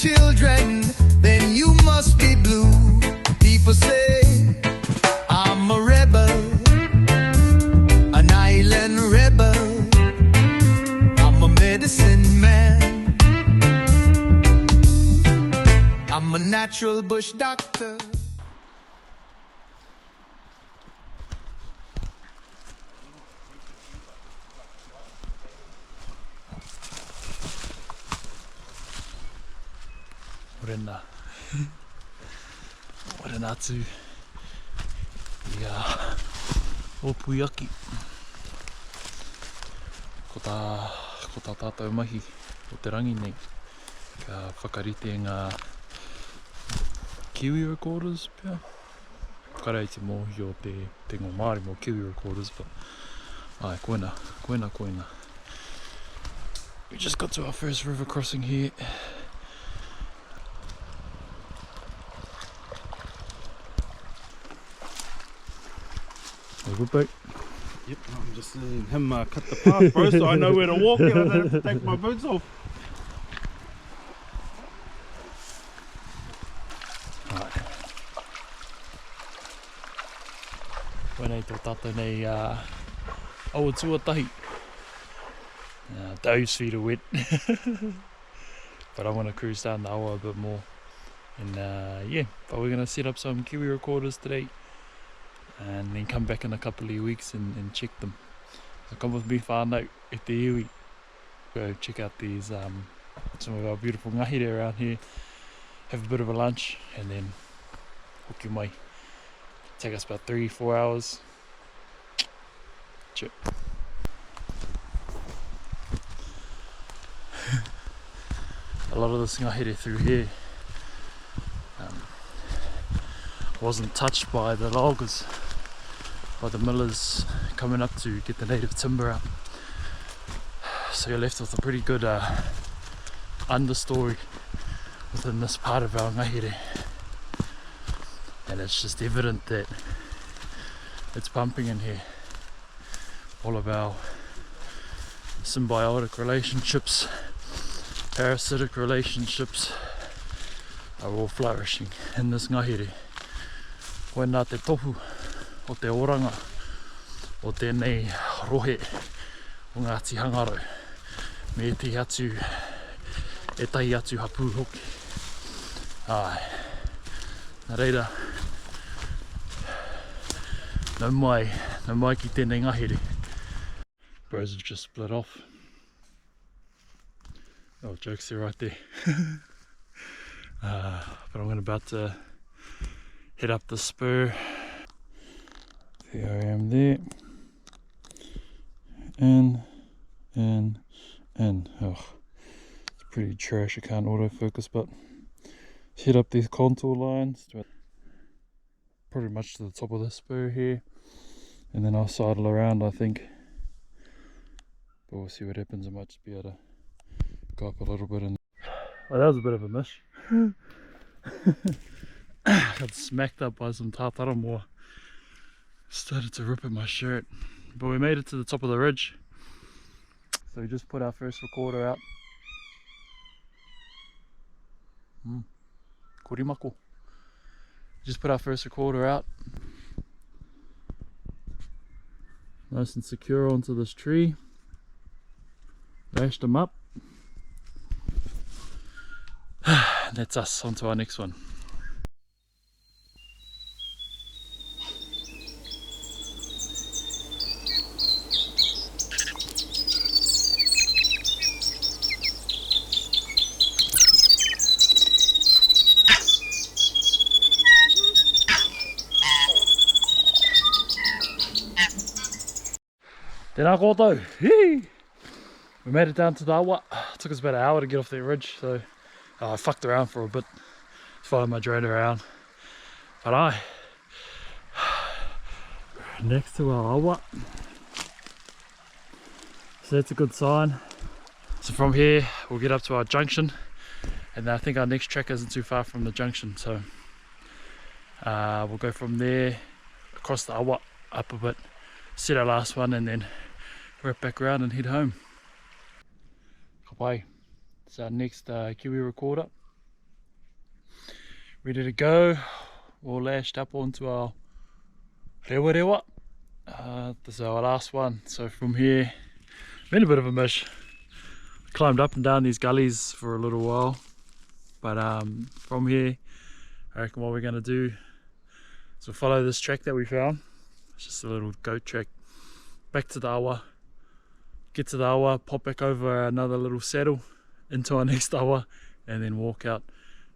children, then you must be blue. People say I'm a rebel, an island rebel. I'm a medicine man, I'm a natural bush doctor. Morena. Morena atu i Opuiaki. Ko tā tātou mahi o te rangi nei. Ka whakarite ngā Kiwi recorders pia. Whakarai te mōhi o te ngō Māori mō Kiwi recorders, but ai, koina. We just got to our first river crossing here. Good boat. Yep, I'm just letting him cut the path, bro, so I know where to walk and I don't have to take my boots off. Right. Wēnei tō tātou nei aua tuatahi. Those feet are wet. But I want to cruise down the aua a bit more. And yeah, but we're going to set up some Kiwi recorders today. And then come back in a couple of weeks and check them. So come with me whānau e te iwi. Go check out these some of our beautiful ngahere around here. Have a bit of a lunch and then hoki mai. Take us about 3-4 hours. Chip. A lot of this ngahere through here wasn't touched by the loggers, by the millers coming up to get the native timber out. So you're left with a pretty good understory within this part of our ngahere. And it's just evident that it's pumping in here. All of our symbiotic relationships, parasitic relationships are all flourishing in this ngahere. Koe nā te tohu o te oranga o tēnei rohe o ngā tihangaro me te atu e tahi atu hapu hoki. Ai, nā reira, no mai ki tēnei ngahere. Bros have just split off. Oh, jokes there right there. But I'm about to head up the spur. There I am there. In. Oh, it's pretty trash, I can't autofocus, but head up these contour lines to pretty much to the top of the spur here. And then I'll sidle around, I think. But we'll see what happens. I might just be able to go up a little bit. Oh, that was a bit of a miss. Got smacked up by some tātaramoa. Started to rip at my shirt. But we made it to the top of the ridge. So we just put our first recorder out. Korimako. Just put our first recorder out. Nice and secure onto this tree. Lashed them up. That's us, onto our next one. Tēnā koutou. We made it down to the awa. It took us about an hour to get off that ridge, so I fucked around for a bit, followed my drone around. But next to our awa, so that's a good sign. So from here we'll get up to our junction, and I think our next track isn't too far from the junction, so we'll go from there across the awa up a bit, set our last one, and then wrap back around and head home. Kapai, it's our next Kiwi recorder. ready to go, all lashed up onto our rewa. This is our last one, so from here, been a bit of a mish. Climbed up and down these gullies for a little while, but from here, I reckon what we're going to do is we'll follow this track that we found. It's just a little goat track back to the awa, get to the awa, pop back over another little saddle into our next awa, and then walk out.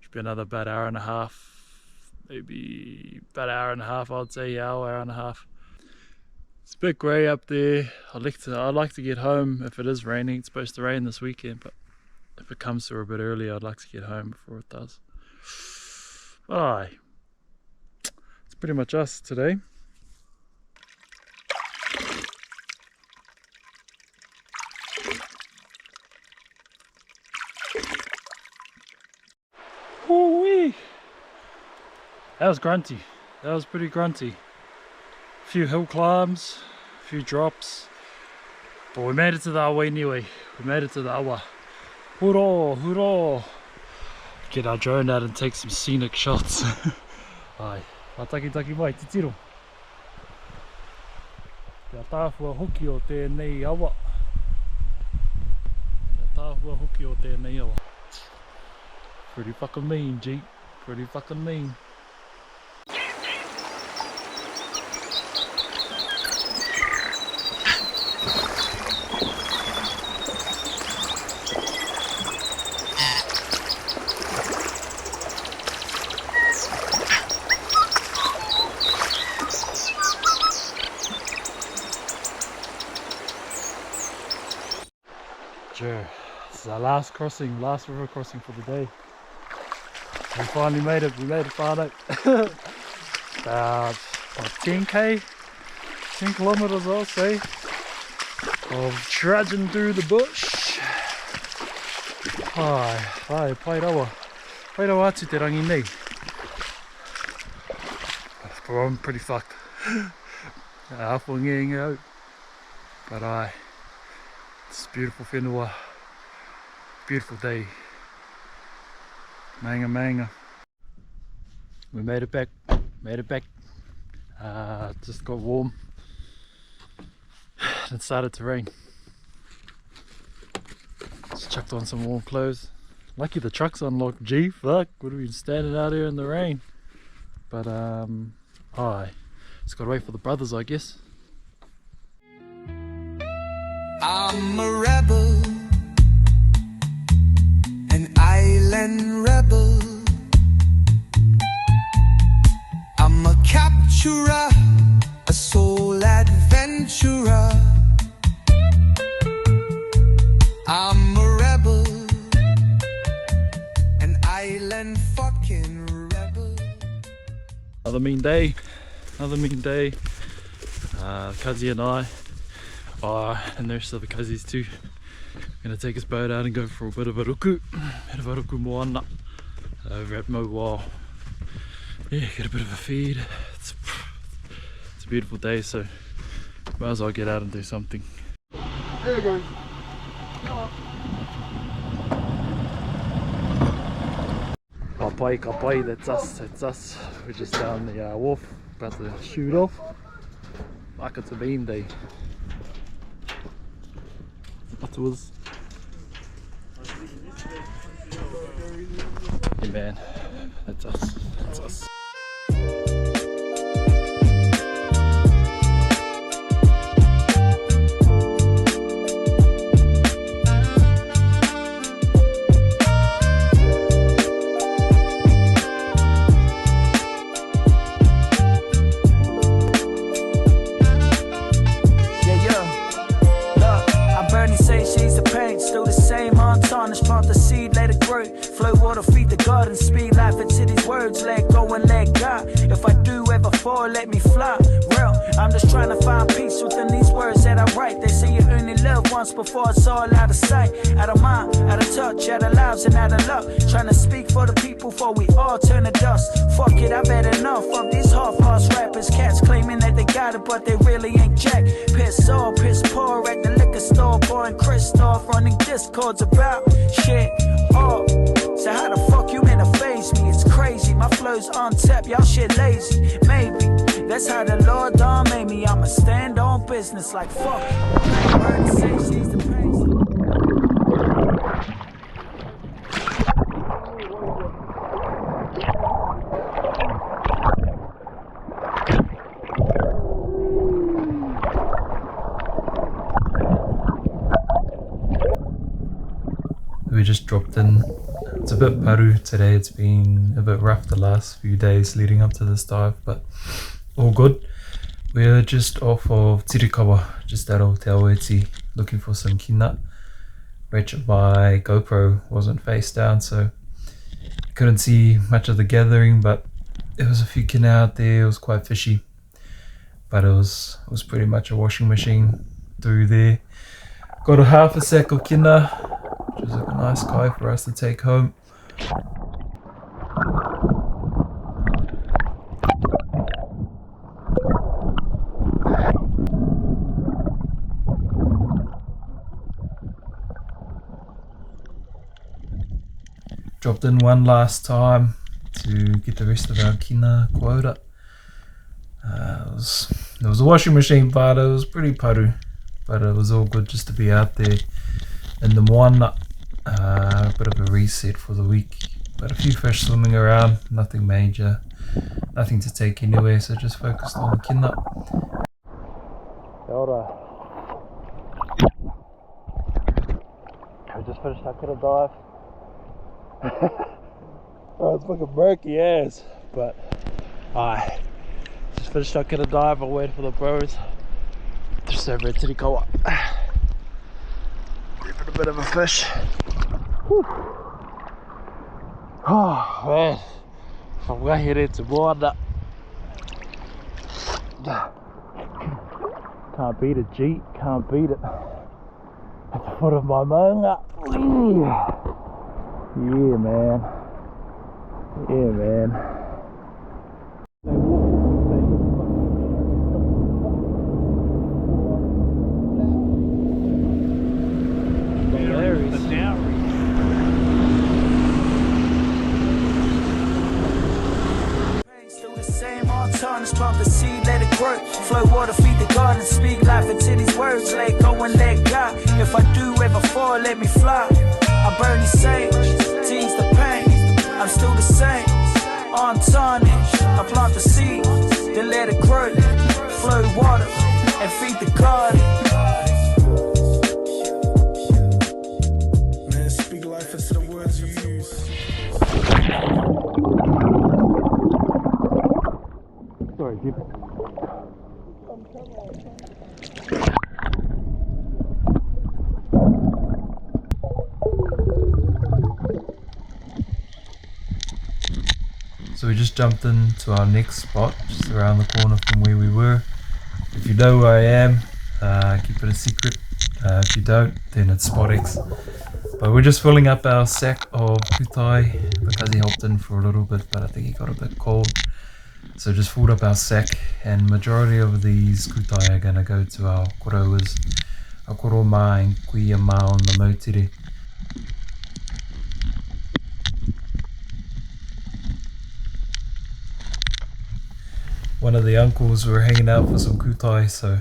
Should be another about hour and a half, maybe about hour and a half, I'd say, hour and a half. It's a bit grey up there. I'd like to get home if it is raining. It's supposed to rain this weekend, but if it comes through a bit early, I'd like to get home before it does. But aye, it's pretty much us today. Woo-wee! That was grunty. That was pretty grunty. A few hill climbs, a few drops, but we made it to the awa anyway. We made it to the awa. Hurrah, hurrah! Get our drone out and take some scenic shots. Ai, taki mai, te tiro. Kia tāwhua hoki o tēnei awa. Kia tāwhua hoki o tēnei awa. Pretty fucking mean, G. Pretty fucking mean. Sure. This is our last crossing, last river crossing for the day. We finally made it, whānau. About 10k, 10 kilometres I'll say, of trudging through the bush. Ai, pai rawa atu te rangi nei. But I'm pretty fucked. Awhua ngeanga out. But aye, it's beautiful whenua, beautiful day. Manga. We made it back. Just got warm. And it started to rain. Just chucked on some warm clothes. Lucky the truck's unlocked, gee, fuck, would have been standing out here in the rain. But aye, just gotta wait for the brothers, I guess. I'm a rebel, an island rebel. I'm a capturer, a soul adventurer. I'm a rebel, an island fucking rebel. Another mean day. Kazi and I, and there's the other Kazis too, gonna take his boat out and go for a bit of a Ruku moana over at Mauao. Yeah, get a bit of a feed. It's a beautiful day, so might as well get out and do something. There you go. Kapai, that's us. We're just down the wharf, about to shoot off. Like it's a beam day. That was. Hey man, that's us. Plant the seed, let it grow. Flow water, feed the garden. Speed life into these words. Let go and let God. If I do ever fall, let me fly. Real, I'm just trying to find peace within these words that I write. They say you only live once before it's all out of sight. Out of mind, out of touch, out of lives and out of luck. Trying to speak for the people before we all turn to dust. Fuck it, I've had enough of these half-ass rappers. Cats claiming that they got it, but they really ain't jack. Piss off, piss poor at the liquor store. Pouring Christoph, running discords about shit. Oh, so how the fuck you meant to phase me? It's crazy, my flows on tap, y'all shit lazy. Maybe that's how the Lord done made me. I'ma stand on business like fuck. Bird say she's the pain. We just dropped in. It's a bit paru today. It's been a bit rough the last few days leading up to this dive, but all good. We're just off of Tirikawa, just out of Te Aweti, looking for some kina. Which my GoPro wasn't face down, so I couldn't see much of the gathering, but there was a few kina out there. It was quite fishy, but it was pretty much a washing machine through there. Got a half a sack of kina, which was like a nice guy for us to take home. Dropped in one last time to get the rest of our kina quota. It was a washing machine part, it was pretty paru, but it was all good just to be out there in the moana. A bit of a reset for the week, but a few fish swimming around, nothing major, nothing to take anywhere, so just focused on the kina. I just finished our kina dive. Oh, it's fucking murky ass, but I just finished our kina dive. I'll wait for the bros just over at Tirikawa. Ripping a bit of a fish. Whew. Oh man, I'm going to head into moana. Can't beat it, G, can't beat it. At the foot of my maunga. Yeah, man. Yeah, man. Still the same, all turns, plant the seed, let it grow. Flow water, feed the garden, speak life into these words. Let go and let God. If I do ever fall, let me fly. I burn these sage, tease the pain. I'm still the same, untarnished. I plant the seed, then let it grow. Flow water and feed the garden. Man, speak life into the words you use. Sorry, dude. So we just jumped into our next spot, just around the corner from where we were. If you know where I am, keep it a secret. If you don't, then it's Spot X. But we're just filling up our sack of kutai because he helped in for a little bit, but I think he got a bit cold. So just filled up our sack, and majority of these kutai are going to go to our korauas, our koroma and kuia mā on the mautiri. One of the uncles were hanging out for some kutai, so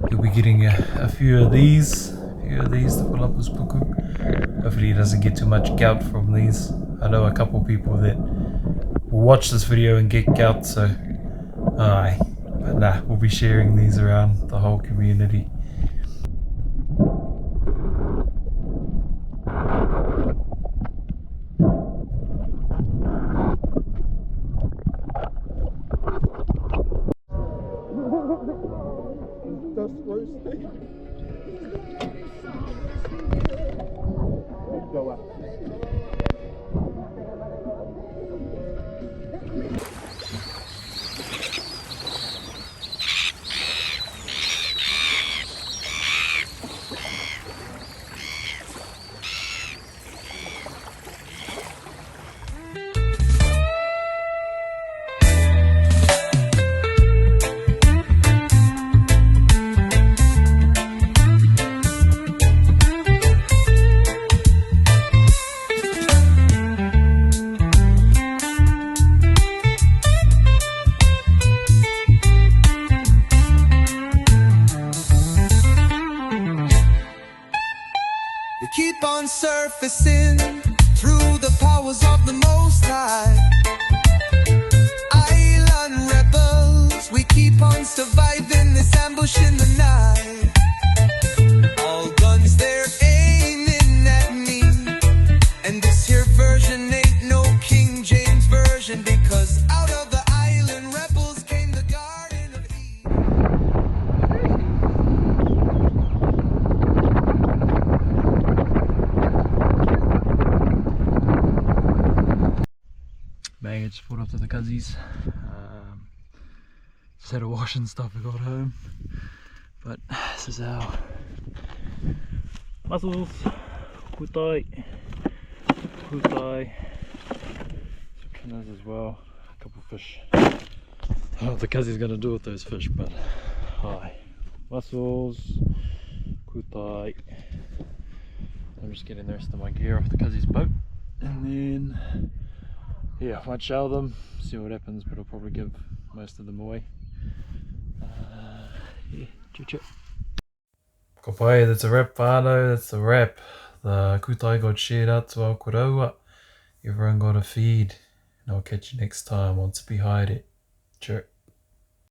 he'll be getting a few of these to fill up his puku. Hopefully he doesn't get too much gout from these. I know a couple people that will watch this video and get gout, so but nah, we'll be sharing these around the whole community. That's roasting. Go up. on surfacing through the powers of the Most High. Island rebels, we keep on surviving this ambush in the night. All guns they're aiming at me, and this here version ain't no King James version, because out of the island rebels came the Garden of Eden. Man, just pulled up to the cuzzies. Just had a wash and stuff. We got home, but this is our mussels, kutai, some tunas as well, a couple fish. I don't know what the cuzzy's gonna do with those fish, but hi, mussels, kutai. I'm just getting the rest of my gear off the cuzzy's boat, and then yeah, I might shower them, see what happens, but I'll probably give most of them away. Yeah, choo-choo. Kopai, that's a wrap, whānau, that's a wrap. The kutai got shared out to our kuraua. Everyone got a feed, and I'll catch you next time on Tipi Haere. Cheers.